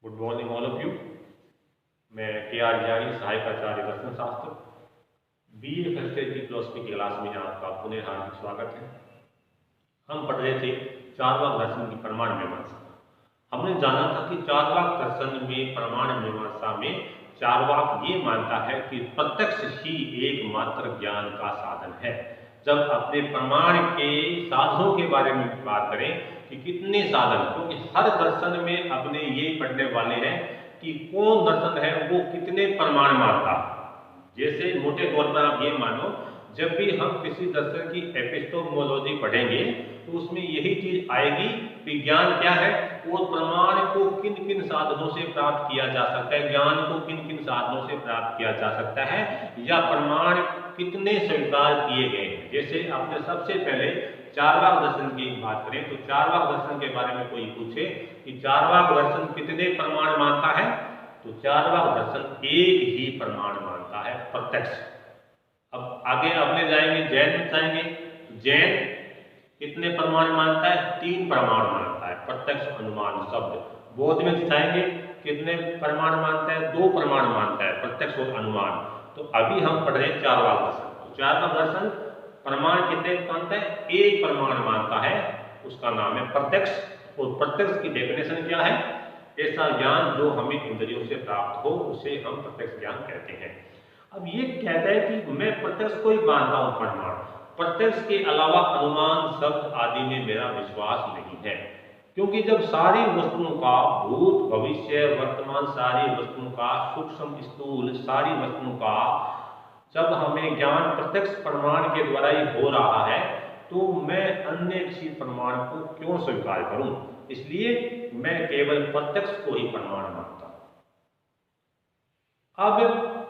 Good morning all of you. मैं KR. जानी, सहायक आचार्य दर्शन शास्त्र, BA फर्स्ट ईयर की फिलोसफी की क्लास में आपका पुनः हार्दिक स्वागत है। हम पढ़ रहे थे चार्वाक दर्शन की प्रमाण मीमांसा। हमने जाना था कि चार्वाक दर्शन में प्रमाण मीमांसा में चार्वाक ये मानता है कि प्रत्यक्ष ही एकमात्र ज्ञान का साधन है। जब अपने प्रमाण के साधनों के बारे में बात करें कि कितने साधन, क्योंकि हर दर्शन में अपने ये पढ़ने वाले हैं कि कौन दर्शन है वो कितने प्रमाण मानता। जैसे मोटे तौर पर आप ये मानो, जब भी हम किसी दर्शन की एपिस्टोमोलॉजी पढ़ेंगे तो उसमें यही चीज आएगी कि ज्ञान क्या है और प्रमाण को किन किन साधनों से प्राप्त किया जा सकता है, ज्ञान को किन किन साधनों से प्राप्त किया जा सकता है, या प्रमाण कितने स्वीकार किए गए हैं। जैसे आपने सबसे पहले चार्वाक दर्शन की बात करें तो चार्वाक दर्शन के बारे में कोई पूछे कि चार्वाक दर्शन कितने प्रमाण मानता है, तो चार्वाक दर्शन एक ही प्रमाण मानता है, प्रत्यक्ष। अब आगे अपने जाएंगे, जैन में जाएंगे, जैन कितने प्रमाण मानता है? 3 प्रमाण मानता है, प्रत्यक्ष, अनुमान, शब्द। बौद्ध में जाएंगे, कितने प्रमाण मानता है? 2 प्रमाण मानता है, प्रत्यक्ष और अनुमान। तो अभी हम पढ़ रहे हैं चार्वाक दर्शन। तो चार्वाक दर्शन प्रमाण कितने मानता है? 1 प्रमाण मानता है, उसका नाम है प्रत्यक्ष। और प्रत्यक्ष की डेफिनेशन क्या है? ऐसा ज्ञान जो हमें इंद्रियों से प्राप्त हो उसे हम प्रत्यक्ष ज्ञान कहते हैं। अब ये कहता है कि मैं प्रत्यक्ष को ही मानता हूं प्रमाण, प्रत्यक्ष के अलावा अनुमान, शब्द आदि में मेरा विश्वास नहीं है। क्योंकि जब सारी वस्तुओं का, भूत, भविष्य, वर्तमान, सारी वस्तुओं का, सूक्ष्म, स्थूल, सारी वस्तुओं का जब हमें ज्ञान प्रत्यक्ष प्रमाण के द्वारा ही हो रहा है, तो मैं अन्य किसी प्रमाण को क्यों स्वीकार करूं? इसलिए मैं केवल प्रत्यक्ष को ही प्रमाण मानता हूं। अब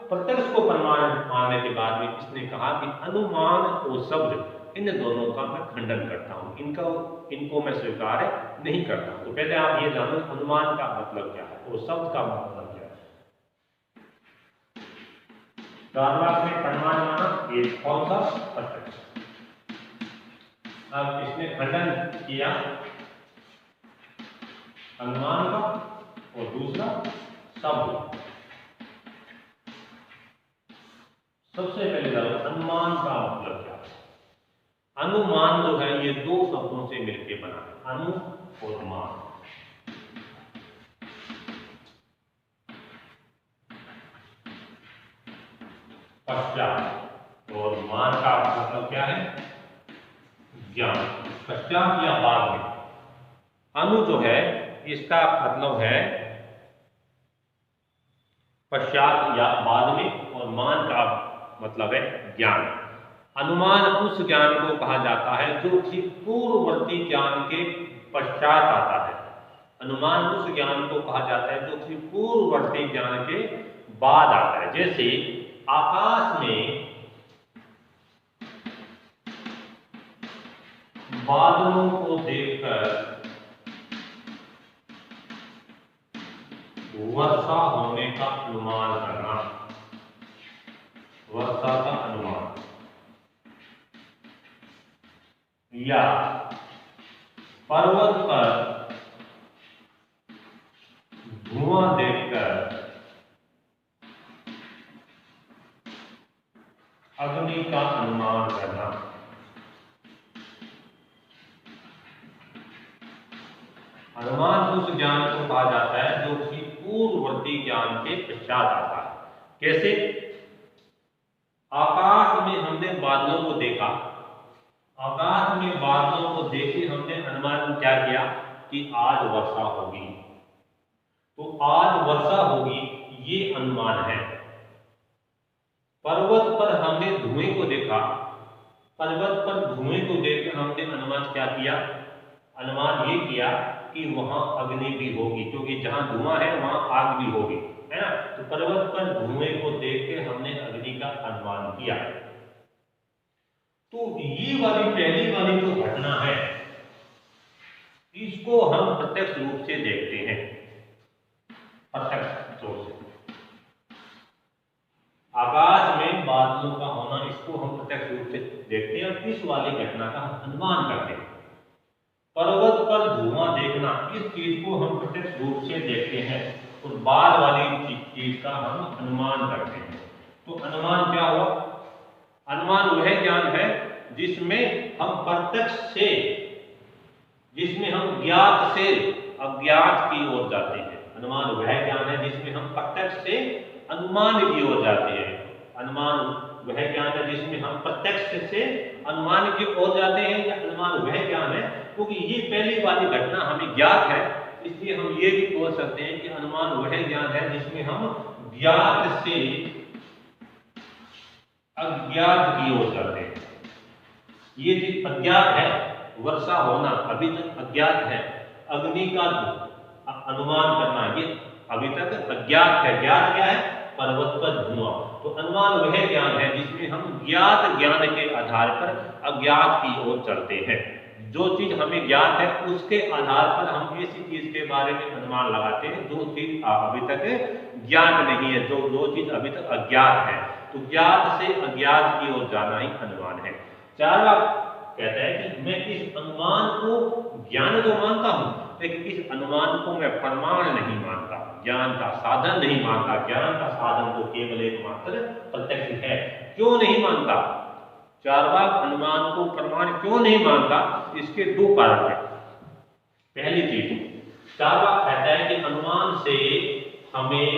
प्रत्यक्ष को प्रमाण मानने के बाद में इसने कहा कि अनुमान और शब्द, इन दोनों का मैं खंडन करता हूं, इनको मैं स्वीकार नहीं करता। तो पहले आप ये जानो अनुमान का मतलब क्या है और शब्द का मतलब क्या है। चार्वाक में प्रमाण माना एक कौन सा? प्रत्यक्ष। अब इसने खंडन किया अनुमान का और दूसरा शब्द। सबसे पहले जानो अनुमान का मतलब क्या है। अनुमान जो है ये 2 शब्दों से मिलकर बना है, अनु और मान। पश्चात, और मान का मतलब क्या है? ज्ञान। पश्चात या बाद में। अनु जो है इसका मतलब है पश्चात या बाद में, और मान का मतलब है ज्ञान। अनुमान उस ज्ञान को कहा जाता है जो कि पूर्ववर्ती ज्ञान के पश्चात आता है। अनुमान उस ज्ञान को कहा जाता है जो कि पूर्ववर्ती ज्ञान के बाद आता है। जैसे आकाश में बादलों को देखकर वर्षा होने का अनुमान करना, वर्षा का अनुमान, या पर्वत पर धुआं देखकर अग्नि का अनुमान करना। अनुमान उस ज्ञान को कहा जाता है जो कि पूर्ववर्ती ज्ञान के पश्चात आता है। कैसे? आकाश में हमने बादलों को देखा, आकाश में बादलों को देखे हमने अनुमान क्या किया कि आज वर्षा होगी, तो आज वर्षा होगी ये अनुमान है। पर्वत पर हमने धुएं को देखा, पर्वत पर धुएं को देखकर हमने अनुमान क्या किया? अनुमान ये किया कि वहां अग्नि भी होगी, क्योंकि जहां धुआं है वहां आग भी होगी, है ना। तो पर्वत पर धुएं को देख के हमने अग्नि का अनुमान किया। तो ये वाली पहली वाली जो घटना है इसको हम प्रत्यक्ष रूप से देखते हैं, प्रत्यक्ष रूप से। आकाश में बादलों का होना, इसको हम प्रत्यक्ष रूप से देखते हैं और इस वाली घटना का अनुमान करते हैं। पर्वत पर धुआं देखना, इस चीज को हम प्रत्यक्ष रूप से देखते हैं और बाद वाली चीज का हम अनुमान करते हैं। तो अनुमान क्या हुआ? अनुमान वह ज्ञान है जिसमें हम प्रत्यक्ष से, जिसमें हम ज्ञात से अज्ञात की ओर जाते हैं। अनुमान वह ज्ञान है जिसमें हम प्रत्यक्ष से अनुमान की ओर जाते हैं। अनुमान वह ज्ञान है जिसमें हम प्रत्यक्ष से अनुमान की ओर जाते हैं, या अनुमान वह ज्ञान है क्योंकि ये पहली वाली घटना हमें ज्ञात है, इसलिए हम ये भी बोल सकते हैं कि अनुमान वह ज्ञान है जिसमें हम ज्ञात से अज्ञात की ओर जाते हैं। ये चीज अज्ञात है, वर्षा होना अभी तक अज्ञात है, अग्नि का अनुमान करना ये अभी तक अज्ञात है। ज्ञात क्या है? पर्वत पर धुआं। तो अनुमान वह ज्ञान है जिसमें हम ज्ञात ज्ञान के आधार पर अज्ञात की ओर चलते हैं। जो चीज हमें ज्ञात है उसके आधार पर हम ऐसी चीज के बारे में अनुमान लगाते हैं जो चीज अभी तक ज्ञात नहीं है, जो चीज अभी तक अज्ञात है। तो ज्ञात से अज्ञात की ओर जाना ही अनुमान है। चारवाक कहता है कि मैं इस अनुमान को ज्ञान तो मानता हूं, लेकिन इस अनुमान को मैं प्रमाण नहीं मानता, ज्ञान का साधन नहीं मानता। ज्ञान का साधन तो केवल एकमात्र प्रत्यक्ष है। क्यों नहीं मानता? चारवाक अनुमान को प्रमाण क्यों नहीं मानता? इसके दो कारण हैं। पहली चीज, चारवाक कहता है कि अनुमान से हमें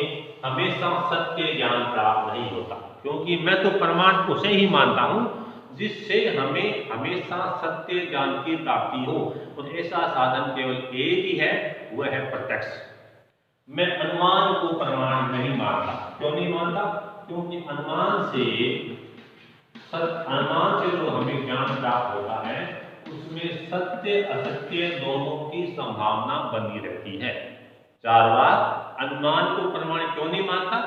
हमेशा सत्य ज्ञान प्राप्त नहीं होता, क्योंकि मैं तो प्रमाण उसे ही मानता हूं जिससे हमें हमेशा सत्य ज्ञान की प्राप्ति हो, और ऐसा साधन केवल एक ही है, वह है प्रत्यक्ष। मैं अनुमान को प्रमाण नहीं मानता। क्यों नहीं मानता? क्योंकि अनुमान से जो हमें ज्ञान प्राप्त होता है उसमें सत्य असत्य दोनों की संभावना बनी रहती है। चारवाक अनुमान को प्रमाण क्यों नहीं मानता?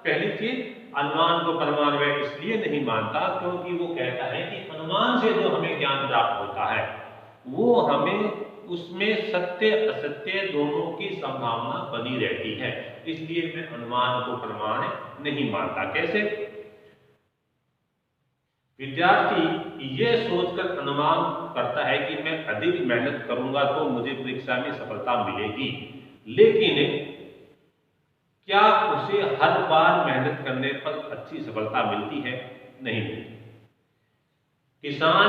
पहली चीज, अनुमान को प्रमाण वह इसलिए नहीं मानता क्योंकि वो कहता है कि अनुमान से जो हमें ज्ञान प्राप्त होता है वो हमें उसमें सत्य असत्य दोनों की संभावना बनी रहती है, इसलिए मैं अनुमान को प्रमाण नहीं मानता। कैसे? विद्यार्थी ये सोचकर अनुमान करता है कि मैं अधिक मेहनत करूंगा तो मुझे परीक्षा में सफलता मिलेगी, लेकिन क्या उसे हर बार मेहनत करने पर अच्छी सफलता मिलती है? नहीं मिलती। किसान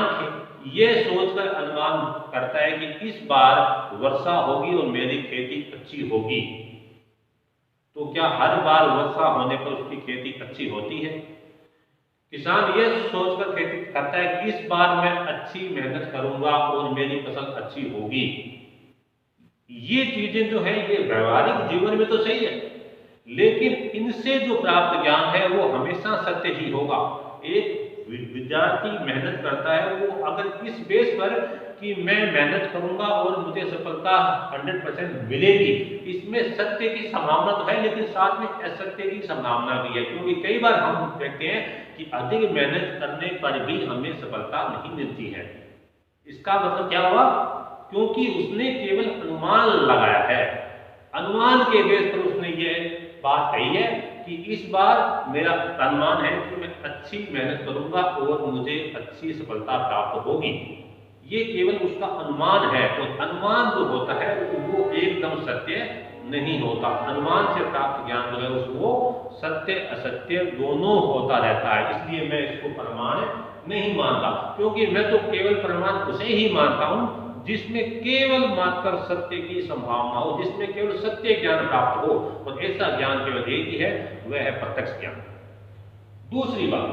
ये सोचकर अनुमान करता है कि इस बार वर्षा होगी और मेरी खेती अच्छी होगी, तो क्या हर बार वर्षा होने पर उसकी खेती अच्छी होती है? किसान ये सोचकर खेती करता है कि इस बार मैं अच्छी मेहनत करूंगा और मेरी फसल अच्छी होगी। ये चीजें जो है ये व्यवहारिक जीवन में तो सही है, लेकिन इनसे जो प्राप्त ज्ञान है वो हमेशा सत्य ही होगा। एक विद्यार्थी मेहनत करता है, वो अगर इस बेस पर कि मैं मेहनत करूंगा और मुझे सफलता 100% मिलेगी, इसमें सत्य की संभावना तो है, लेकिन साथ में असत्य की संभावना भी है, क्योंकि कई बार हम देखते हैं कि अधिक मेहनत करने पर भी हमें सफलता नहीं मिलती है। इसका मतलब क्या हुआ? क्योंकि उसने केवल अनुमान लगाया है, अनुमान के बेस पर उसने ये बात कही है कि इस बार मेरा अनुमान है कि मैं अच्छी मेहनत करूंगा और मुझे अच्छी सफलता प्राप्त होगी। ये केवल उसका अनुमान है, और अनुमान जो होता है वो एकदम सत्य नहीं होता। अनुमान से प्राप्त ज्ञान जो है उसको सत्य असत्य दोनों होता रहता है, इसलिए मैं इसको प्रमाण नहीं मानता। क्योंकि मैं तो केवल प्रमाण उसे ही मानता हूं जिसमें केवल मात्र सत्य की संभावना हो, जिसमें केवल सत्य ज्ञान प्राप्त हो, और ऐसा ज्ञान केवल एक ही है, वह है प्रत्यक्ष ज्ञान। दूसरी बात,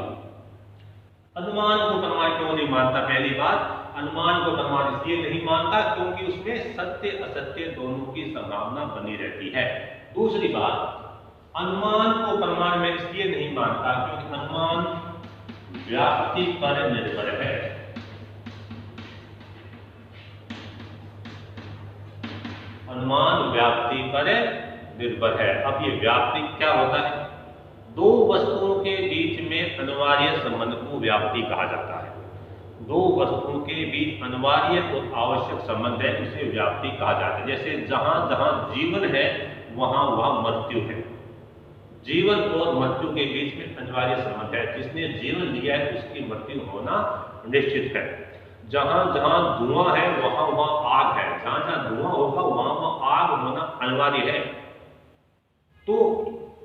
अनुमान को प्रमाण क्यों नहीं मानता? पहली बात, अनुमान को प्रमाण इसलिए नहीं मानता क्योंकि उसमें सत्य असत्य दोनों की संभावना बनी रहती है। दूसरी बात, अनुमान को प्रमाण में इसलिए नहीं मानता क्योंकि अनुमान व्याप्ति पर निर्भर है। अनुमान व्याप्ति पर निर्भर है। अब ये व्याप्ति क्या होता है? दो वस्तुओं के बीच में अनिवार्य संबंध को व्याप्ति कहा जाता है। दो वस्तुओं के बीच अनिवार्य और आवश्यक संबंध है, उसे व्याप्ति कहा जाता है। जैसे जहां जहां जीवन है वहां वहां मृत्यु है। जीवन और मृत्यु के बीच में अनिवार्य संबंध है, जिसने जीवन लिया है उसकी मृत्यु होना निश्चित है। जहां जहां धुआं है वहां वहां आग है, जहां जहां धुआं होगा वहां वहां आग होना अनिवार्य है, तो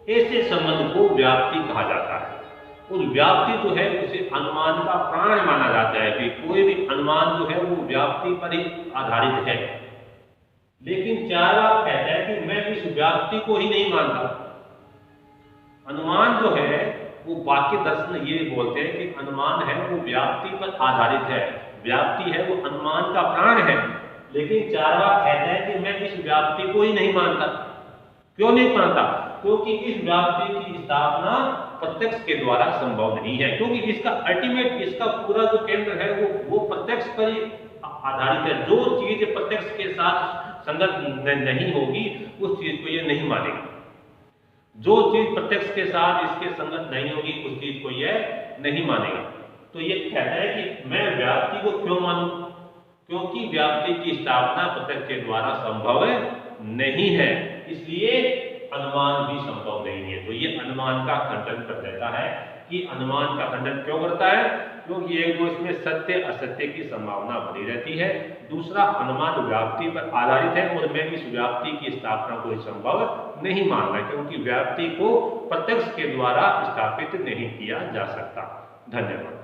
ऐसे संबंध को व्याप्ति कहा जाता है। और व्याप्ति जो है उसे अनुमान का प्राण माना जाता है कि कोई भी अनुमान जो है वो व्याप्ति पर ही आधारित है। लेकिन चार्वाक कहता है कि मैं इस व्याप्ति को ही नहीं मानता। अनुमान जो है वो वाक्य दर्शन ये बोलते हैं कि अनुमान है वो व्याप्ति पर आधारित है, व्याप्ति है वो अनुमान का प्राण है। लेकिन चार्वाक कहता है कि मैं इस व्याप्ति को ही नहीं मानता। क्यों नहीं मानता? क्योंकि इस व्याप्ति की स्थापना प्रत्यक्ष के द्वारा संभव नहीं है, क्योंकि इसका अल्टीमेट, इसका पूरा जो केंद्र है वो प्रत्यक्ष पर ही आधारित है। जो चीज प्रत्यक्ष के साथ संगत नहीं होगी उस चीज को ये नहीं मानेगा। जो चीज प्रत्यक्ष के साथ इसके संगत नहीं होगी उस चीज को यह नहीं मानेगा। तो ये कहता है कि मैं व्याप्ति को क्यों मानूं? क्योंकि व्याप्ति की स्थापना प्रत्यक्ष के द्वारा संभव नहीं है, इसलिए अनुमान भी संभव नहीं है। तो ये अनुमान का खंडन कर देता है कि अनुमान का खंडन क्यों करता है? क्योंकि एक तो इसमें सत्य असत्य की संभावना बनी रहती है, दूसरा अनुमान व्याप्ति पर आधारित है और मैं इस व्याप्ति की स्थापना को संभव नहीं मानना, क्योंकि व्याप्ति को प्रत्यक्ष के द्वारा स्थापित नहीं किया जा सकता। धन्यवाद।